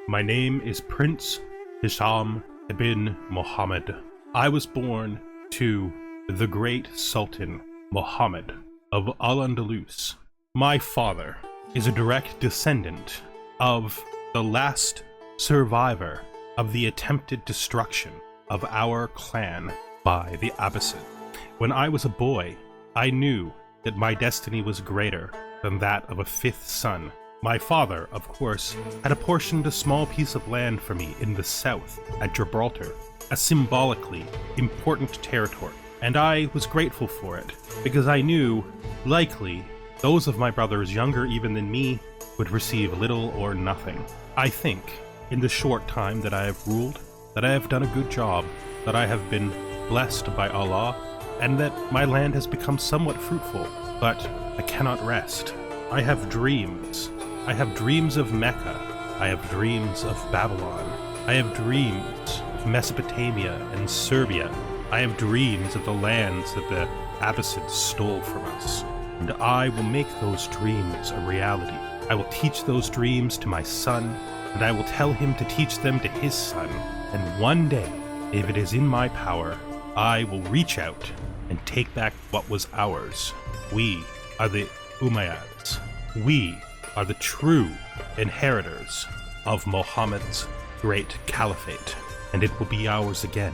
My name is Prince Hisham ibn Muhammed. I was born to the great Sultan Muhammad of Al-Andalus. My father is a direct descendant of the last survivor of the attempted destruction of our clan by the Abbasid. When I was a boy, I knew that my destiny was greater than that of a fifth son. My father, of course, had apportioned a small piece of land for me in the south at Gibraltar, a symbolically important territory, and I was grateful for it because I knew, likely, those of my brothers younger even than me would receive little or nothing. I think, in the short time that I have ruled, that I have done a good job, that I have been blessed by Allah, and that my land has become somewhat fruitful, but I cannot rest. I have dreams. I have dreams of Mecca. I have dreams of Babylon. I have dreams of Mesopotamia and Serbia. I have dreams of the lands that the Abbasids stole from us. And I will make those dreams a reality. I will teach those dreams to my son, and I will tell him to teach them to his son. And one day, if it is in my power, I will reach out and take back what was ours. We are the Umayyads. We are the true inheritors of Muhammad's great caliphate, and it will be ours again.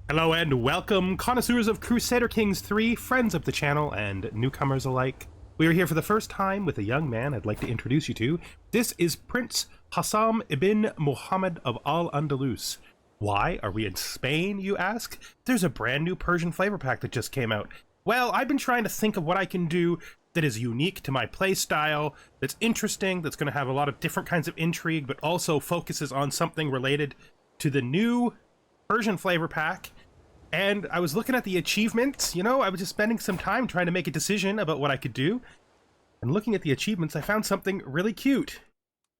Hello and welcome, connoisseurs of Crusader Kings 3, friends of the channel, and newcomers alike. We are here for the first time with a young man I'd like to introduce you to. This is Prince Hisham ibn Muhammed of Al-Andalus. Why are we in Spain, you ask? There's a brand new Persian flavor pack that just came out. Well, I've been trying to think of what I can do that is unique to my playstyle, that's interesting, that's going to have a lot of different kinds of intrigue, but also focuses on something related to the new Persian flavor pack. And I was looking at the achievements, I was just spending some time trying to make a decision about what I could do. And looking at the achievements, I found something really cute.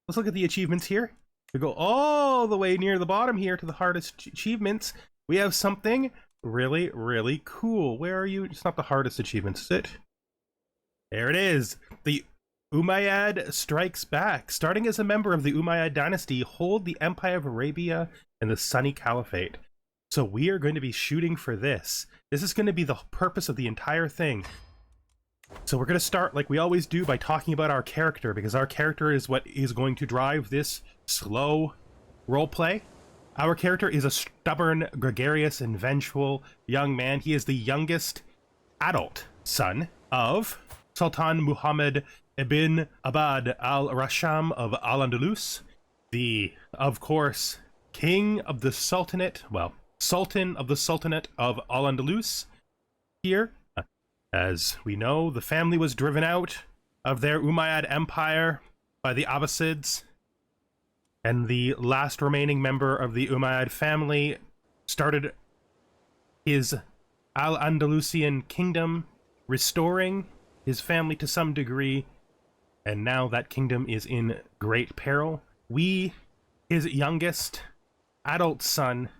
Let's look at the achievements here. We go all the way near the bottom here to the hardest achievements. We have something really, really cool. Where are you? It's not the hardest achievements, is it? There it is. The Umayyad Strikes Back. Starting as a member of the Umayyad dynasty, hold the Empire of Arabia and the Sunni Caliphate. So we are going to be shooting for this. This is going to be the purpose of the entire thing. So we're going to start like we always do by talking about our character, because our character is what is going to drive this slow roleplay. Our character is a stubborn, gregarious, and vengeful young man. He is the youngest adult son of Sultan Muhammad ibn Abd al-Rasham of Al-Andalus, the, of course, king of the Sultanate, Sultan of the Sultanate of Al-Andalus. Here, as we know, the family was driven out of their Umayyad Empire by the Abbasids, and the last remaining member of the Umayyad family started his Al-Andalusian kingdom, restoring his family to some degree, and now that kingdom is in great peril. We, his youngest adult son,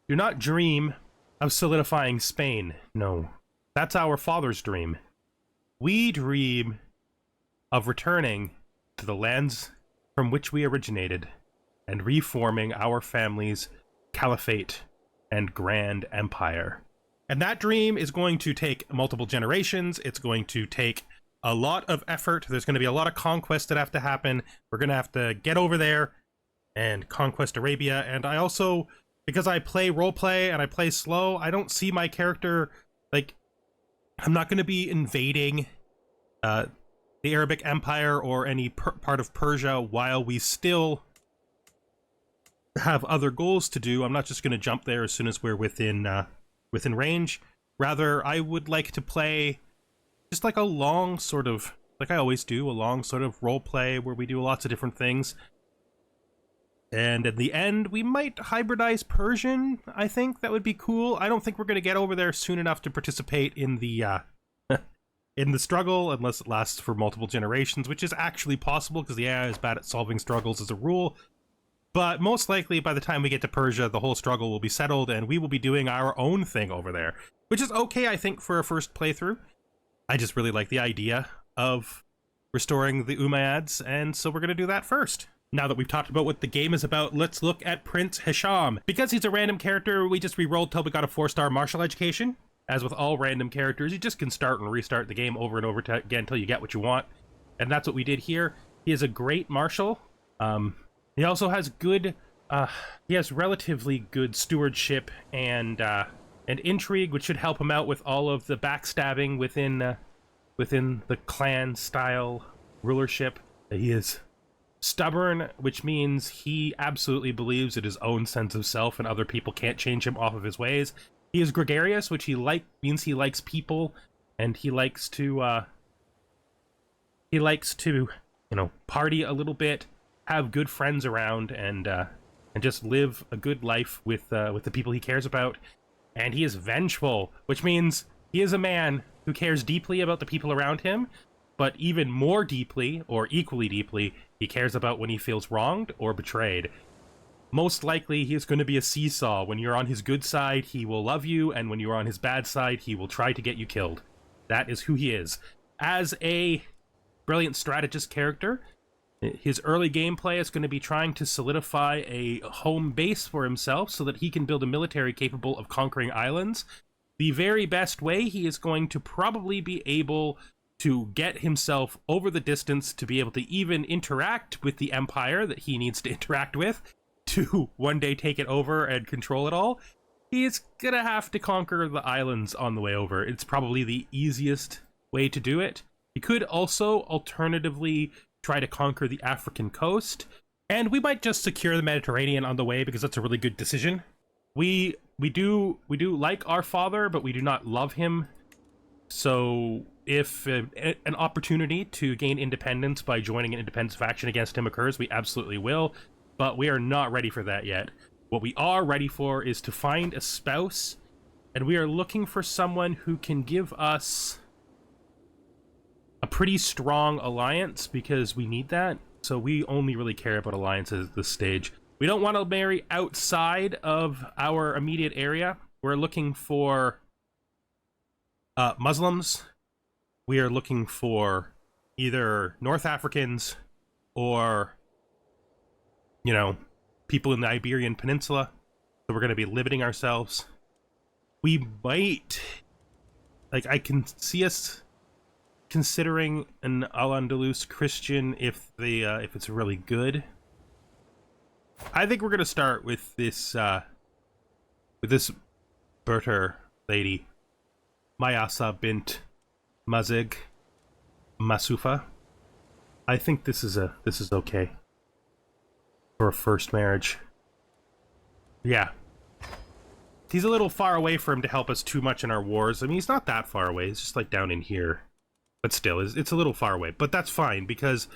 do not dream of solidifying Spain. No, that's our father's dream. We dream of returning to the lands from which we originated and reforming our family's caliphate and grand empire. And that dream is going to take multiple generations. It's going to take a lot of effort. There's going to be a lot of conquests that have to happen. We're going to have to get over there and conquest Arabia. And I also, because I play roleplay and I play slow, I don't see my character, I'm not going to be invading the Arabic Empire or any part of Persia while we still have other goals to do. I'm not just going to jump there as soon as we're within range. Rather, I would like to play just like a long sort of, like I always do, a long sort of role play where we do lots of different things. And at the end, we might hybridize Persian. I think that would be cool. I don't think we're going to get over there soon enough to participate in the in the struggle, unless it lasts for multiple generations, which is actually possible because the AI is bad at solving struggles as a rule. But most likely, by the time we get to Persia, the whole struggle will be settled, and we will be doing our own thing over there, which is okay, I think, for a first playthrough. I just really like the idea of restoring the Umayyads, and so we're going to do that first. Now that we've talked about what the game is about, let's look at Prince Hisham. Because he's a random character, we just re-rolled till we got a 4-star martial education. As with all random characters, you just can start and restart the game over and over again until you get what you want. And that's what we did here. He is a great marshal. He also has good, he has relatively good stewardship and intrigue, which should help him out with all of the backstabbing within the clan-style rulership. He is stubborn, which means he absolutely believes in his own sense of self and other people can't change him off of his ways. He is gregarious, which means he likes people, and he likes to, party a little bit, have good friends around, and just live a good life with the people he cares about. And he is vengeful, which means he is a man who cares deeply about the people around him, but even more deeply, or equally deeply, he cares about when he feels wronged or betrayed. Most likely, he is going to be a seesaw. When you're on his good side, he will love you, and when you're on his bad side, he will try to get you killed. That is who he is. As a brilliant strategist character, his early gameplay is going to be trying to solidify a home base for himself so that he can build a military capable of conquering islands. The very best way, he is going to probably be able to get himself over the distance to be able to even interact with the empire that he needs to interact with to one day take it over and control it all. He's gonna have to conquer the islands on the way over. It's probably the easiest way to do it. He could also alternatively try to conquer the African coast, and we might just secure the Mediterranean on the way because that's a really good decision. We do like our father, but we do not love him. So if an opportunity to gain independence by joining an independence faction against him occurs, we absolutely will, but we are not ready for that yet. What we are ready for is to find a spouse, and we are looking for someone who can give us a pretty strong alliance, because we need that. So we only really care about alliances at this stage. We don't want to marry outside of our immediate area. We're looking for Muslims. We are looking for either North Africans or, people in the Iberian Peninsula. So we're going to be limiting ourselves. We might, I can see us considering an Al-Andalus Christian if it's really good. I think we're going to start with this Berter lady, Mayasa bint Mazig Masufa. I think this is okay for a first marriage. Yeah. He's a little far away for him to help us too much in our wars. I mean, he's not that far away. He's just like down in here. But still, it's a little far away. But that's fine, because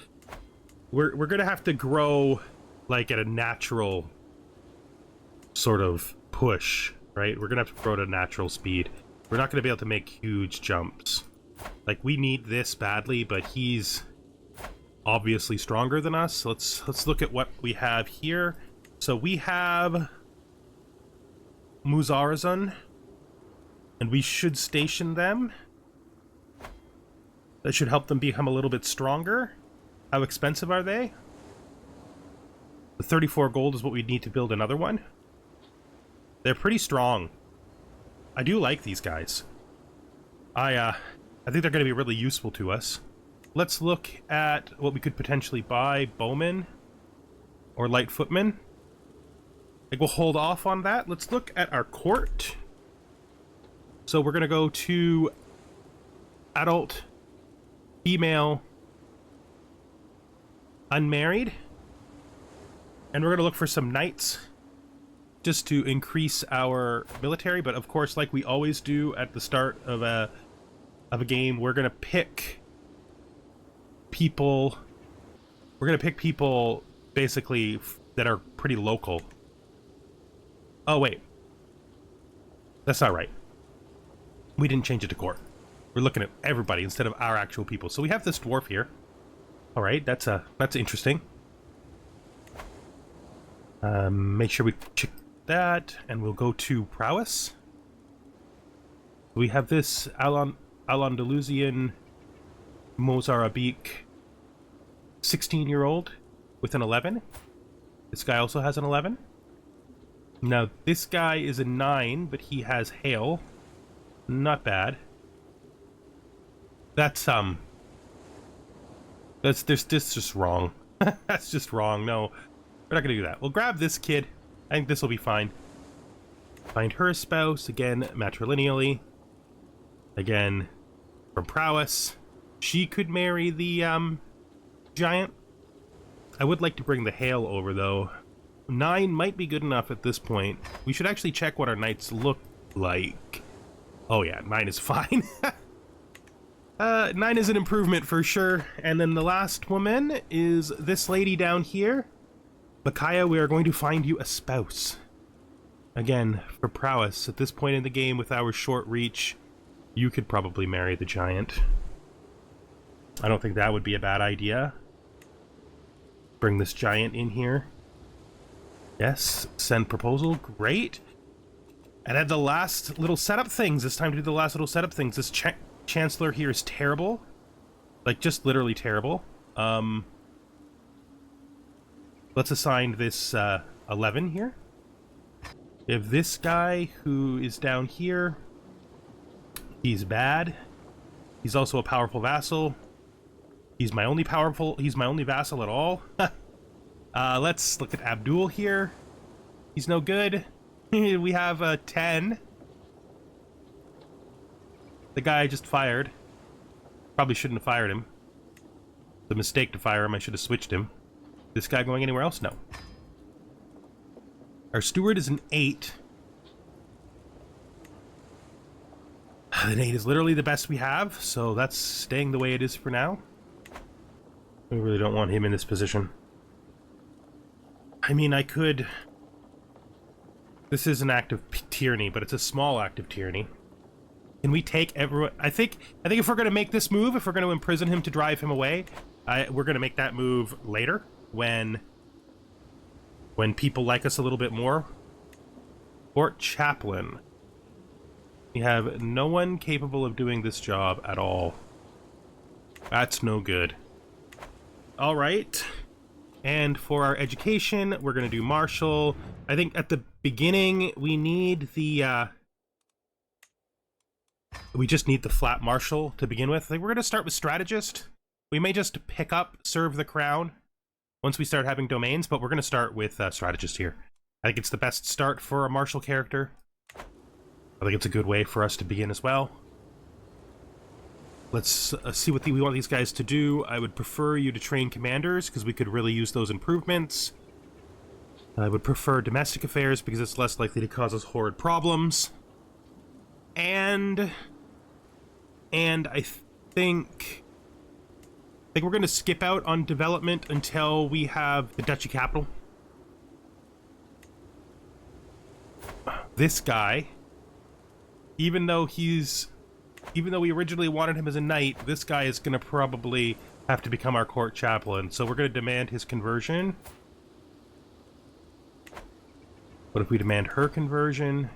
we're going to have to grow like at a natural sort of push, right? We're going to have to grow at a natural speed. We're not going to be able to make huge jumps. Like, we need this badly, but he's obviously stronger than us. Let's look at what we have here. So we have Muzarazan, and we should station them. That should help them become a little bit stronger. How expensive are they? The 34 gold is what we need to build another one. They're pretty strong. I do like these guys. I think they're going to be really useful to us. Let's look at what we could potentially buy. Bowmen or light footmen. I think we'll hold off on that. Let's look at our court. So we're going to go to adult, female, unmarried. And we're going to look for some knights just to increase our military. But of course, like we always do at the start of a game, we're going to pick people. We're going to pick people basically that are pretty local. Oh, wait. That's not right. We didn't change it to court. We're looking at everybody instead of our actual people. So we have this dwarf here. All right, that's interesting. Make sure we check that, and we'll go to prowess. We have this Al-Andalusian Mozarabic 16-year-old. with an 11. This guy also has an 11. Now, this guy is a 9, but he has hail. Not bad. That's just wrong. That's just wrong. No, we're not gonna do that. We'll grab this kid. I think this will be fine. Find her a spouse, again, matrilineally. Again, from prowess. She could marry the, giant. I would like to bring the hail over, though. 9 might be good enough at this point. We should actually check what our knights look like. Oh yeah, 9 is fine. 9 is an improvement for sure. And then the last woman is this lady down here. Micaiah, we are going to find you a spouse. Again, for prowess, at this point in the game with our short reach, you could probably marry the giant. I don't think that would be a bad idea. Bring this giant in here. Yes, send proposal, great. And at the last little setup things, it's time to do the last little setup things. This Chancellor here is terrible. Like, just literally terrible. Let's assign this 11 here. If this guy who is down here, he's bad. He's also a powerful vassal. He's my only vassal at all. Let's look at Abdul here. He's no good. We have a 10. The guy I just fired. Probably shouldn't have fired him. It's a mistake to fire him. I should have switched him. This guy going anywhere else? No. Our steward is an 8. An 8 is literally the best we have, so that's staying the way it is for now. We really don't want him in this position. I mean, I could... This is an act of tyranny, but it's a small act of tyranny. Can we take everyone... I think if we're going to make this move, if we're going to imprison him to drive him away, we're going to make that move later, when people like us a little bit more. Court chaplain. We have no one capable of doing this job at all. That's no good. All right. And for our education, we're going to do martial. I think at the beginning, we need the... we just need the flat martial to begin with. I think we're going to start with strategist. We may just pick up serve the crown once we start having domains, but we're going to start with strategist here. I think it's the best start for a martial character. I think it's a good way for us to begin as well. Let's see what we want these guys to do. I would prefer you to train commanders, because we could really use those improvements. I would prefer domestic affairs, because it's less likely to cause us horrid problems. And I think we're going to skip out on development until we have the duchy capital. This guy, even though we originally wanted him as a knight, this guy is going to probably have to become our court chaplain. So we're going to demand his conversion. What if we demand her conversion?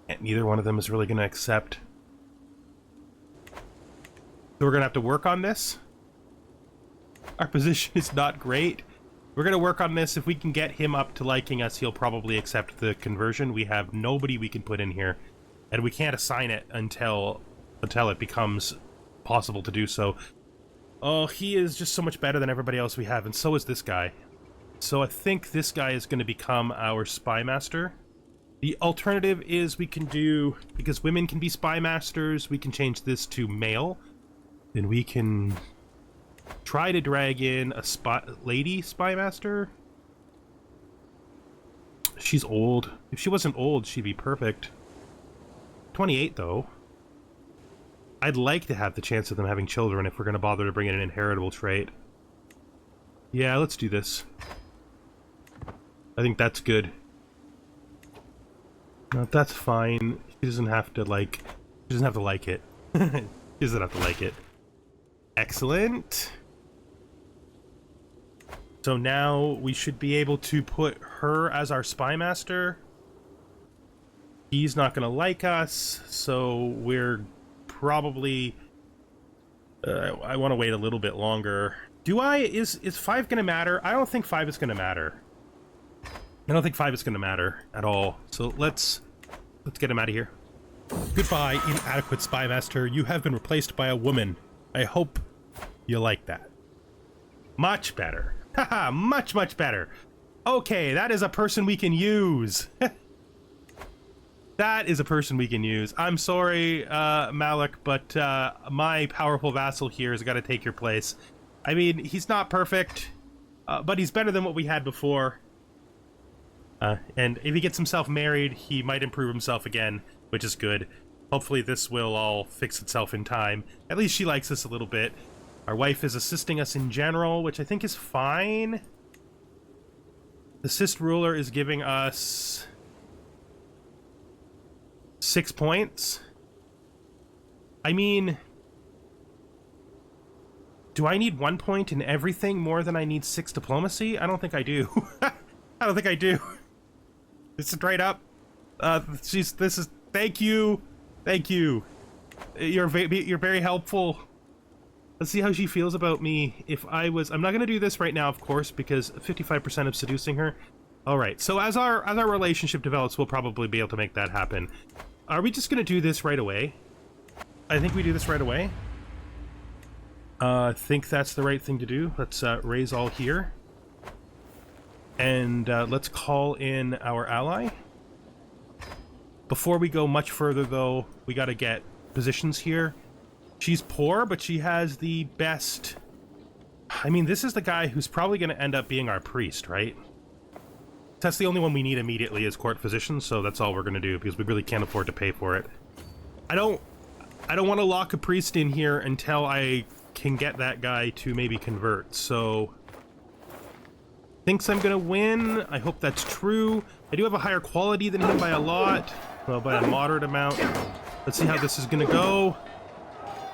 And neither one of them is really going to accept. So we're going to have to work on this. Our position is not great. We're going to work on this. If we can get him up to liking us, he'll probably accept the conversion. We have nobody we can put in here. And we can't assign it until it becomes possible to do so. Oh, he is just so much better than everybody else we have, and so is this guy. So I think this guy is going to become our spy master. The alternative is we can do, because women can be spy masters, we can change this to male. And we can try to drag in a lady spy master. She's old. If she wasn't old, she'd be perfect. 28 though. I'd like to have the chance of them having children if we're going to bother to bring in an inheritable trait. Yeah, let's do this. I think that's good. No, that's fine. She doesn't have to like it. She doesn't have to like it. Excellent. So now we should be able to put her as our spy master. He's not going to like us, so we're probably... I want to wait a little bit longer Do I? Is 5 gonna matter? I don't think 5 is gonna matter. I don't think 5 is gonna matter at all. So let's get him out of here. Goodbye, inadequate spy master. You have been replaced by a woman. I hope you like that. Much better. Haha, much, much better. Okay, that is a person we can use. That is a person we can use. I'm sorry, Malik, but my powerful vassal here has got to take your place. I mean, he's not perfect, but he's better than what we had before. And if he gets himself married, he might improve himself again, which is good. Hopefully this will all fix itself in time. At least she likes us a little bit. Our wife is assisting us in general, which I think is fine. The assist ruler is giving us 6 points. I mean, do I need 1 point in everything more than I need 6 diplomacy? I don't think I do. I don't think I do. It's straight up. Thank you. Thank you. You're very helpful. Let's see how she feels about me if I was... I'm not going to do this right now, of course, because 55% of seducing her. All right, so as our relationship develops, we'll probably be able to make that happen. Are we just going to do this right away? I think we do this right away. I think that's the right thing to do. Let's raise all here. And let's call in our ally. Before we go much further, though, we got to get positions here. She's poor, but she has the best... I mean, this is the guy who's probably going to end up being our priest, right? That's the only one we need immediately is court physicians, so that's all we're going to do, because we really can't afford to pay for it. I don't want to lock a priest in here until I can get that guy to maybe convert, so... Thinks I'm going to win. I hope that's true. I do have a higher quality than him by a lot. Well, by a moderate amount. Let's see how this is going to go.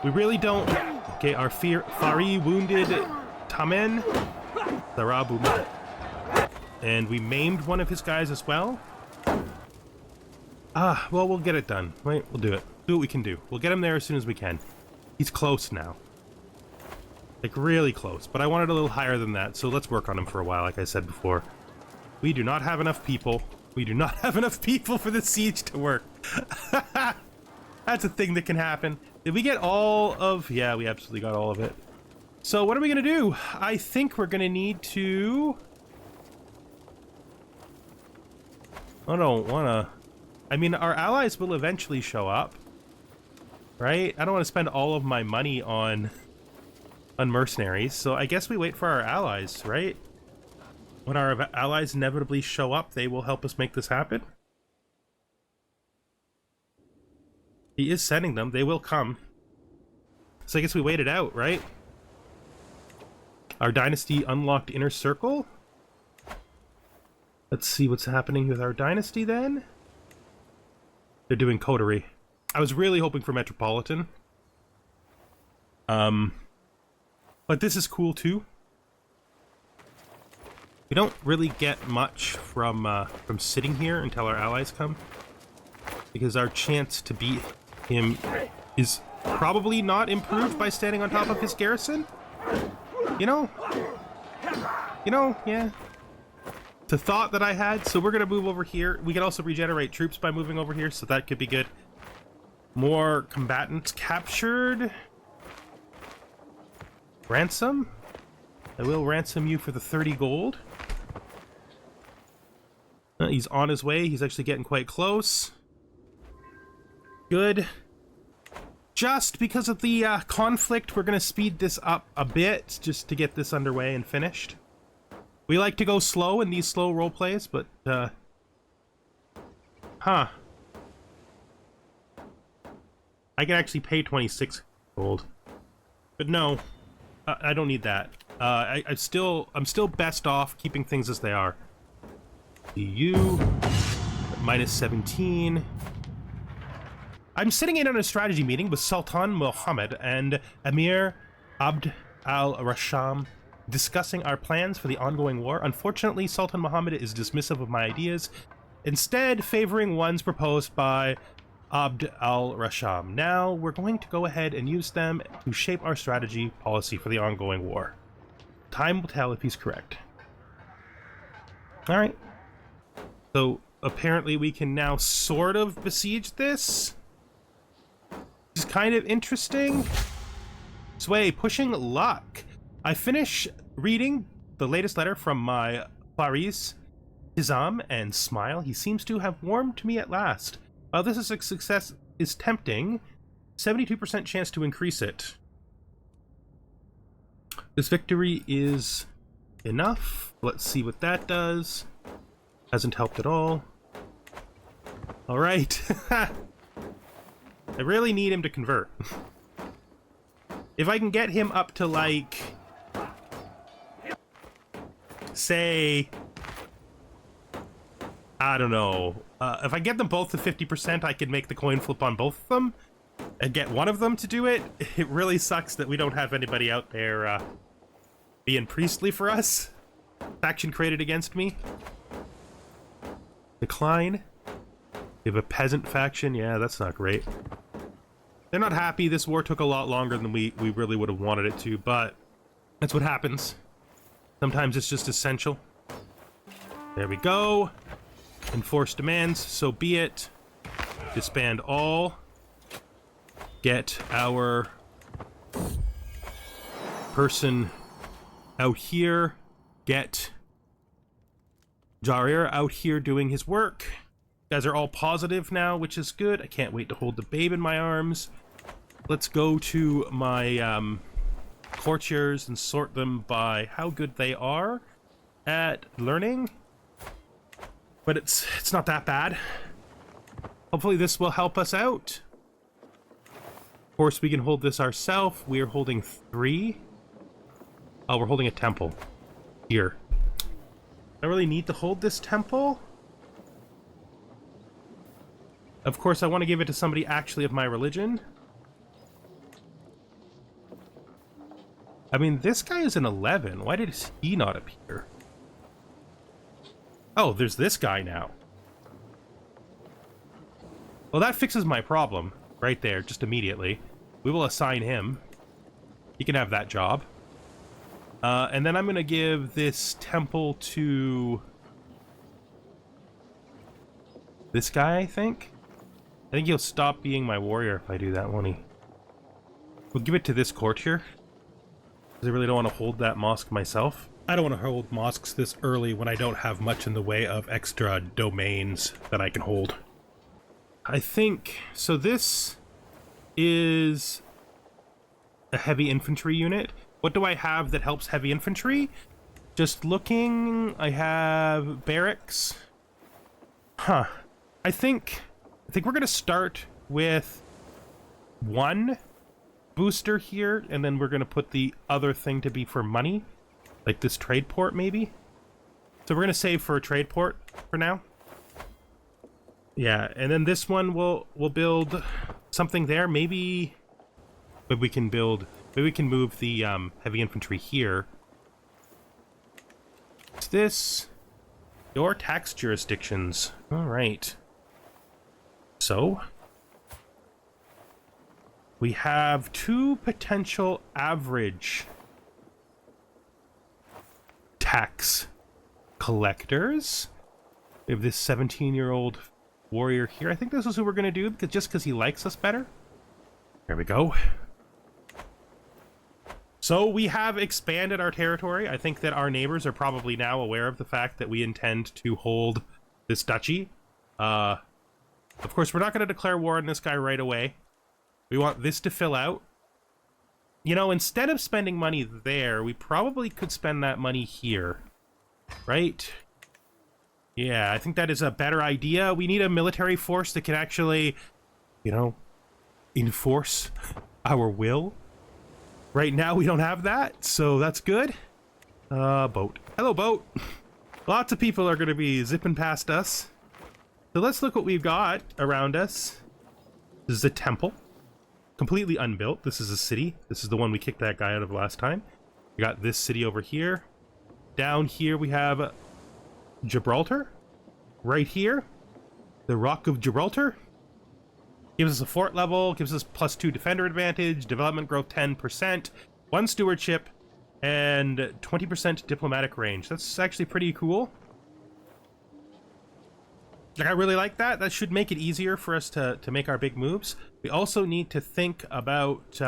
We really don't... Okay, our Fari wounded Tamen. Zarabu. And we maimed one of his guys as well. Ah, well, we'll get it done. Right, we'll do it. Do what we can do. We'll get him there as soon as we can. He's close now. Like, really close. But I wanted a little higher than that, so let's work on him for a while, like I said before. We do not have enough people. We do not have enough people for the siege to work. That's a thing that can happen. Did we get all of... Yeah, we absolutely got all of it. So what are we going to do? I think we're going to need to... I don't want to... I mean, our allies will eventually show up. Right? I don't want to spend all of my money on mercenaries, so I guess we wait for our allies, right? When our allies inevitably show up, they will help us make this happen. He is sending them. They will come. So I guess we wait it out, right? Our dynasty unlocked inner circle. Let's see what's happening with our dynasty then. They're doing coterie. I was really hoping for metropolitan. But this is cool too. We don't really get much from sitting here until our allies come, because our chance to beat him is probably not improved by standing on top of his garrison. You know, yeah. It's a thought that I had, so we're gonna move over here. We can also regenerate troops by moving over here, so that could be good. More combatants captured. Ransom? I will ransom you for the 30 gold. He's on his way. He's actually getting quite close. Good. Just because of the conflict, we're going to speed this up a bit just to get this underway and finished. We like to go slow in these slow role plays, but I can actually pay 26 gold. But no, I don't need that. I'm still best off keeping things as they are. EU minus 17. I'm sitting in on a strategy meeting with Sultan Muhammad and Emir Abd al-Rasham, discussing our plans for the ongoing war. Unfortunately, Sultan Muhammad is dismissive of my ideas, instead favoring ones proposed by Abd al-Rasham. Now, we're going to go ahead and use them to shape our strategy policy for the ongoing war. time will tell if he's correct. Alright. So, apparently we can now sort of besiege this. Which is kind of interesting. Sway, pushing luck. I finish reading the latest letter from my Prince Hisham and smile. He seems to have warmed to me at last. While this is a success is tempting, 72% chance to increase it. This victory is enough. Let's see what that does. Hasn't helped at all. Alright. I really need him to convert. If I can get him up to, like, say, I don't know, if I get them both to 50%, I could make the coin flip on both of them and get one of them to do it. It really sucks that we don't have anybody out there being priestly for us. Faction created against me. Decline. We have a peasant faction. Yeah, that's not great. They're not happy. This war took a lot longer than we really would have wanted it to, but that's what happens. Sometimes it's just essential. There we go. Enforce demands, so be it. Disband all. Get our person out here. Get Jarir out here doing his work. You guys are all positive now, which is good. I can't wait to hold the babe in my arms. Let's go to my courtiers and sort them by how good they are at learning. But it's not that bad. Hopefully this will help us out. Of course, we can hold this ourselves. We are holding 3. Oh, we're holding a temple. Here. I really need to hold this temple. Of course, I want to give it to somebody actually of my religion. I mean, this guy is an 11. Why did he not appear? Oh, there's this guy now. Well, that fixes my problem right there, just immediately. We will assign him. He can have that job. And then I'm going to give this temple to this guy, I think. I think he'll stop being my warrior if I do that, won't he? We'll give it to this courtier. Because I really don't want to hold that mosque myself. I don't want to hold mosques this early when I don't have much in the way of extra domains that I can hold. I think... So this is a heavy infantry unit. What do I have that helps heavy infantry? Just looking, I have barracks. Huh. I think we're gonna start with 1 booster here, and then we're gonna put the other thing to be for money. Like this trade port, maybe? So we're gonna save for a trade port for now. Yeah, and then this one we'll build something there. Maybe we can build... Maybe we can move the heavy infantry here. What's this? Your tax jurisdictions. Alright. So, we have 2 potential average tax collectors. We have this 17-year-old warrior here. I think this is who we're going to do, just because he likes us better. There we go. So we have expanded our territory. I think that our neighbors are probably now aware of the fact that we intend to hold this duchy. Of course, we're not going to declare war on this guy right away. We want this to fill out. You know, instead of spending money there, we probably could spend that money here. Right? Yeah, I think that is a better idea. We need a military force that can actually, you know, enforce our will. Right now, we don't have that, so that's good. Boat. Hello, boat. Lots of people are going to be zipping past us. So let's look what we've got around us. This is a temple. Completely unbuilt. This is a city. This is the one we kicked that guy out of last time. We got this city over here. Down here, we have Gibraltar. Right here. The Rock of Gibraltar. Gives us a fort level, gives us +2 defender advantage, development growth 10%, 1 stewardship, And 20% diplomatic range. That's actually pretty cool. Like, I really like that. That should make it easier for us to make our big moves. We also need to think about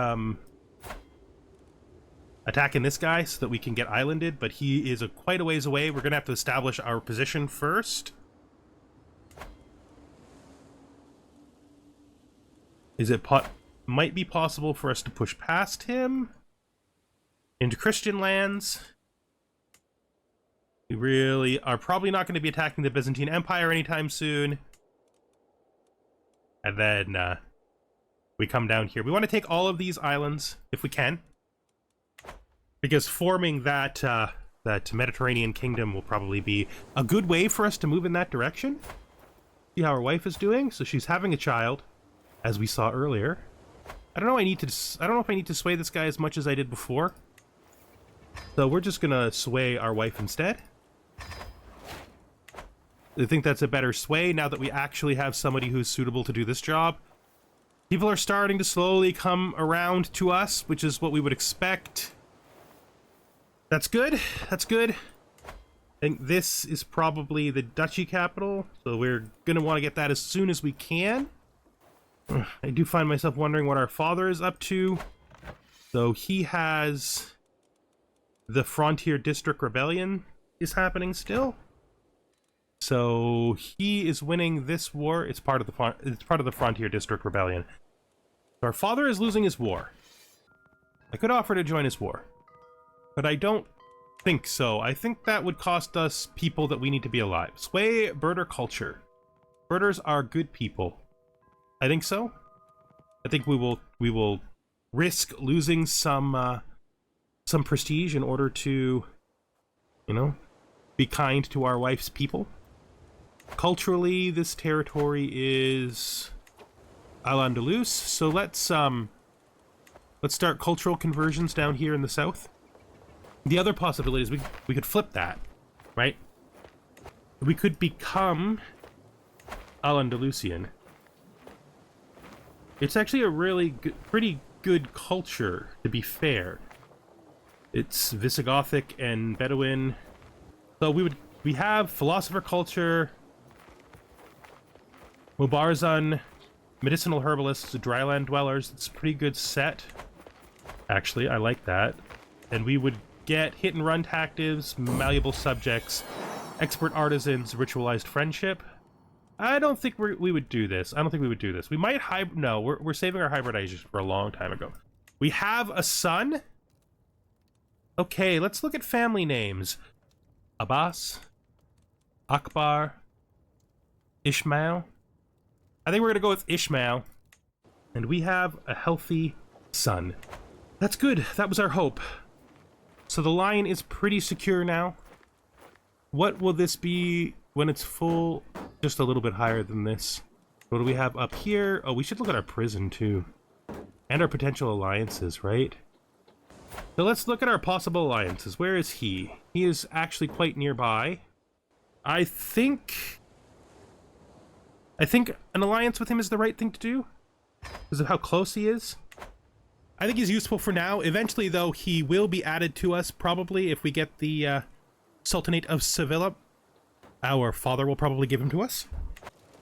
attacking this guy so that we can get islanded, but he is quite a ways away. We're going to have to establish our position first. Might be possible for us to push past him into Christian lands. We really are probably not going to be attacking the Byzantine Empire anytime soon. And then we come down here. We want to take all of these islands if we can, because forming that that Mediterranean kingdom will probably be a good way for us to move in that direction. See how our wife is doing. So she's having a child, as we saw earlier. I don't know. I don't know if I need to sway this guy as much as I did before. So we're just gonna sway our wife instead. I think that's a better sway now that we actually have somebody who's suitable to do this job. People are starting to slowly come around to us, which is what we would expect. That's good. That's good. I think this is probably the duchy capital, so we're gonna want to get that as soon as we can. I do find myself wondering what our father is up to. So he has the Frontier District Rebellion is happening still. So he is winning this war. It's part of the Frontier District Rebellion. So our father is losing his war. I could offer to join his war, but I don't think so. I think that would cost us people that we need to be alive. Sway Berber culture. Berbers are good people. I think so. I think we will risk losing some prestige in order to, you know, be kind to our wife's people. Culturally, this territory is Al-Andalus, so let's start cultural conversions down here in the south. The other possibility is we could flip that, right? We could become Al-Andalusian. It's actually a really pretty good culture, to be fair. It's Visigothic and Bedouin. So we have philosopher culture, Mubarazan, medicinal herbalists, dryland dwellers. It's a pretty good set. Actually, I like that. And we would get hit and run tactics, malleable subjects, expert artisans, ritualized friendship. I don't think we would do this. I don't think we would do this. We might no, we're saving our hybridization for a long time ago. We have a son. Okay, let's look at family names. Abbas, Akbar, Ishmael. I think we're gonna go with Ishmael. And we have a healthy son. That's good. That was our hope. So the line is pretty secure now. What will this be when it's full? Just a little bit higher than this. What do we have up here? Oh, we should look at our prison too. And our potential alliances, right? So let's look at our possible alliances. Where is he? He is actually quite nearby. I think an alliance with him is the right thing to do because of how close he is. I think he's useful for now. Eventually, though, he will be added to us, probably, if we get the Sultanate of Sevilla. Our father will probably give him to us.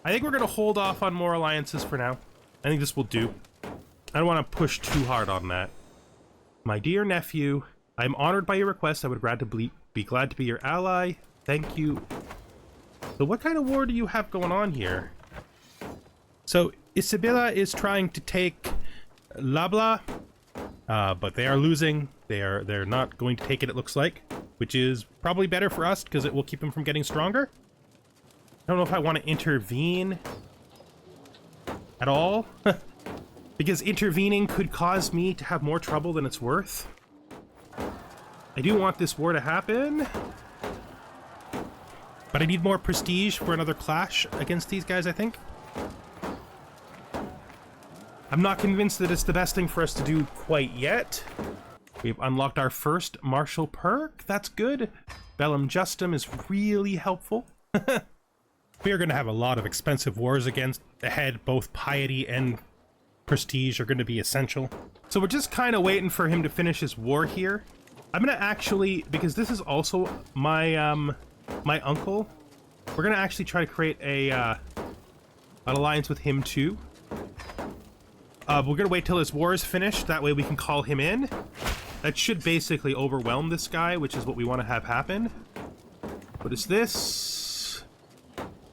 I think we're going to hold off on more alliances for now. I think this will do. I don't want to push too hard on that. My dear nephew, I'm honored by your request. I would be glad to be your ally. Thank you. So what kind of war do you have going on here? So Isabella is trying to take Labla, but they are losing. They're not going to take it, it looks like, which is probably better for us because it will keep them from getting stronger. I don't know if I want to intervene at all, because intervening could cause me to have more trouble than it's worth. I do want this war to happen, but I need more prestige for another clash against these guys, I think. I'm not convinced that it's the best thing for us to do quite yet. We've unlocked our first martial perk. That's good. Bellum Justum is really helpful. We are going to have a lot of expensive wars ahead. Both piety and prestige are going to be essential. So we're just kind of waiting for him to finish his war here. I'm gonna actually, because this is also my my uncle, we're gonna actually try to create a an alliance with him too. We're gonna wait till his war is finished, that way we can call him in. That should basically overwhelm this guy, which is what we want to have happen. What is this?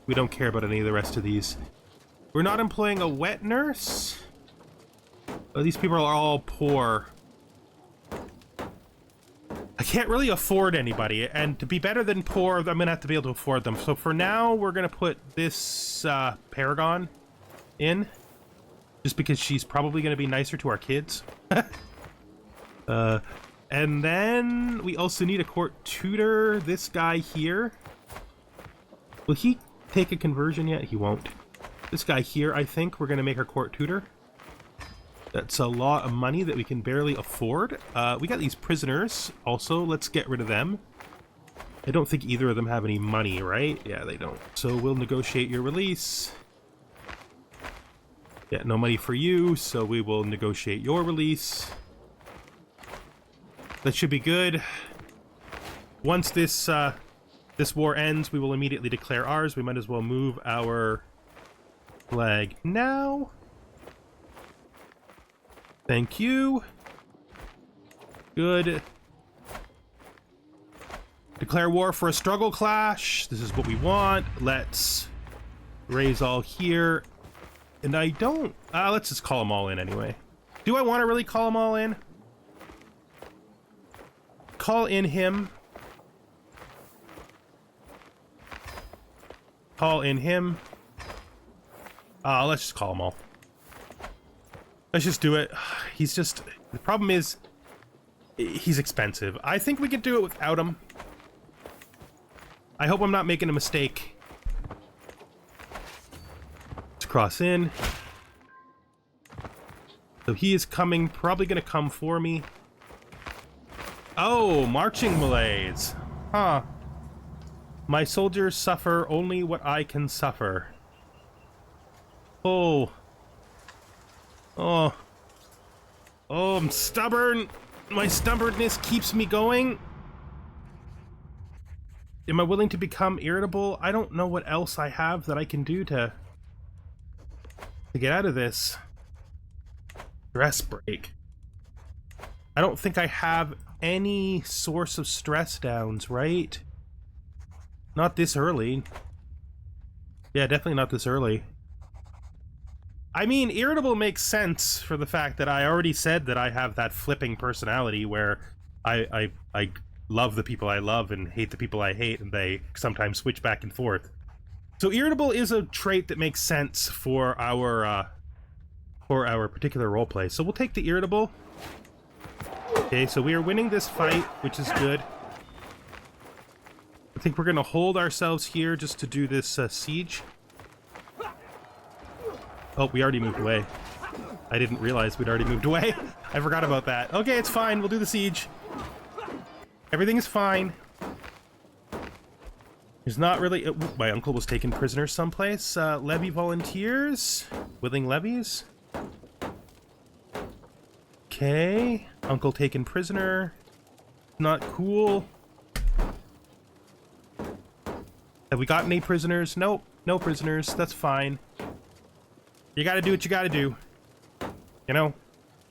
We don't care about any of the rest of these. We're not employing a wet nurse. Oh, these people are all poor. I can't really afford anybody, and to be better than poor, I'm gonna have to be able to afford them. So for now, we're gonna put this Paragon in, just because she's probably gonna be nicer to our kids. And then we also need a court tutor. This guy here. Will he take a conversion yet? He won't. This guy here, I think, we're gonna make our court tutor. That's a lot of money that we can barely afford. We got these prisoners also. Let's get rid of them. I don't think either of them have any money, right? Yeah, they don't. So we'll negotiate your release. Yeah, no money for you, so we will negotiate your release. That should be good. Once this this war ends, we will immediately declare ours. We might as well move our flag now. Thank you. Good. Declare war for a struggle clash. This is what we want. Let's raise all here. And I don't... let's just call them all in anyway. Do I want to really call them all in? Call in him. Call in him. Let's just call them all. Let's just do it. He's just... The problem is, he's expensive. I think we could do it without him. I hope I'm not making a mistake. Let's cross in. So he is coming, probably going to come for me. Oh, marching malaise. Huh. My soldiers suffer only what I can suffer. Oh. Oh. Oh, I'm stubborn. My stubbornness keeps me going. Am I willing to become irritable? I don't know what else I have that I can do to get out of this. Stress break. I don't think I have any source of stress downs, right? Not this early. Yeah, definitely not this early. I mean, irritable makes sense for the fact that I already said that I have that flipping personality where I love the people I love and hate the people I hate, and they sometimes switch back and forth. So irritable is a trait that makes sense for our particular roleplay. So we'll take the irritable. Okay, so we are winning this fight, which is good. I think we're gonna hold ourselves here just to do this siege. Oh, we already moved away. I didn't realize we'd already moved away. I forgot about that. Okay, it's fine. We'll do the siege. Everything is fine. There's not really... my uncle was taken prisoner someplace. Levy volunteers. Willing levies. Okay. Uncle taken prisoner. Not cool. Have we got any prisoners? Nope. No prisoners. That's fine. You gotta do what you gotta do. You know?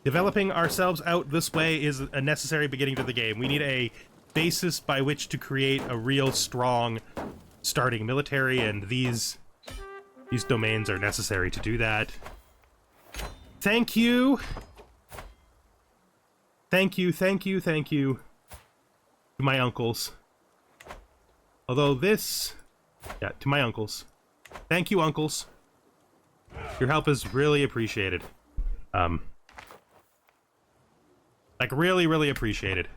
Developing ourselves out this way is a necessary beginning to the game. We need a basis by which to create a real strong starting military, and these domains are necessary to do that. Thank you! Thank you, thank you, thank you to my uncles. Although this... yeah, to my uncles. Thank you, uncles. Your help is really appreciated. Like, really, really appreciated.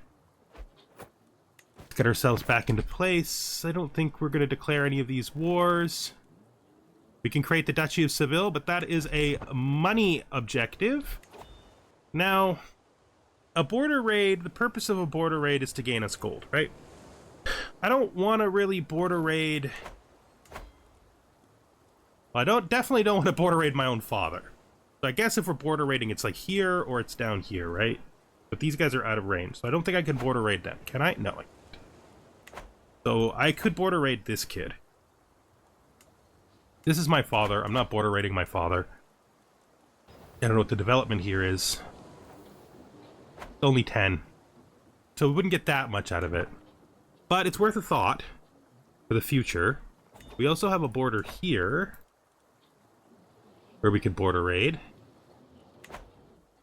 Let's get ourselves back into place. I don't think we're going to declare any of these wars. We can create the Duchy of Seville, but that is a money objective. Now, a border raid, the purpose of a border raid is to gain us gold, right? I don't want to really border raid... well, I definitely don't want to border raid my own father. So I guess if we're border raiding, it's like here or it's down here, right? But these guys are out of range, so I don't think I can border raid them. Can I? No, I can't. So I could border raid this kid. This is my father. I'm not border raiding my father. I don't know what the development here is. It's only 10. So we wouldn't get that much out of it. But it's worth a thought for the future. We also have a border here where we could border raid.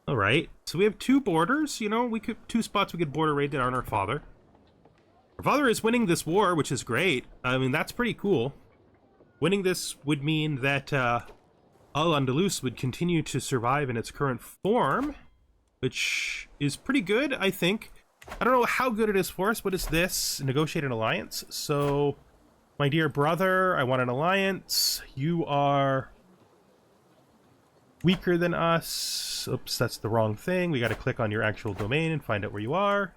Alright, so we have 2 borders, you know, we could 2 spots we could border raid that aren't our father. Our father is winning this war, which is great. I mean, that's pretty cool. Winning this would mean that Al-Andalus would continue to survive in its current form, which is pretty good, I think. I don't know how good it is for us. What is this? Negotiate an alliance. So, my dear brother, I want an alliance. You are weaker than us. Oops, that's the wrong thing. We got to click on your actual domain and find out where you are.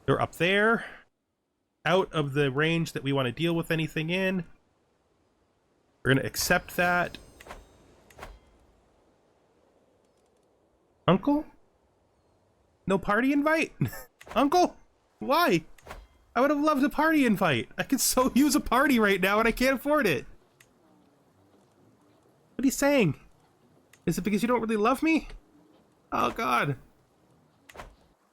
You're up there. Out of the range that we want to deal with anything in. We're going to accept that. Uncle? No party invite? Uncle? Why? I would have loved a party invite. I could so use a party right now and I can't afford it. What are you saying? Is it because you don't really love me? Oh, God.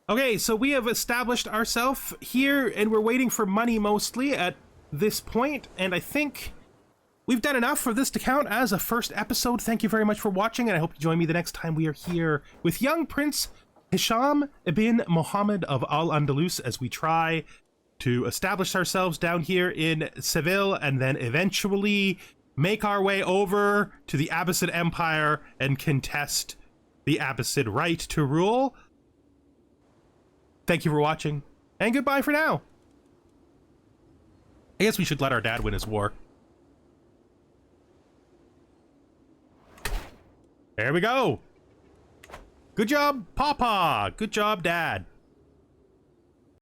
Okay, so we have established ourselves here and we're waiting for money mostly at this point, and I think we've done enough for this to count as a first episode. Thank you very much for watching, and I hope you join me the next time we are here with young Prince Hisham ibn Muhammed of Al-Andalus as we try to establish ourselves down here in Seville and then eventually make our way over to the Abbasid Empire and contest the Abbasid right to rule. Thank you for watching, and goodbye for now. I guess we should let our dad win his war. There we go. Good job, Papa. Good job, Dad.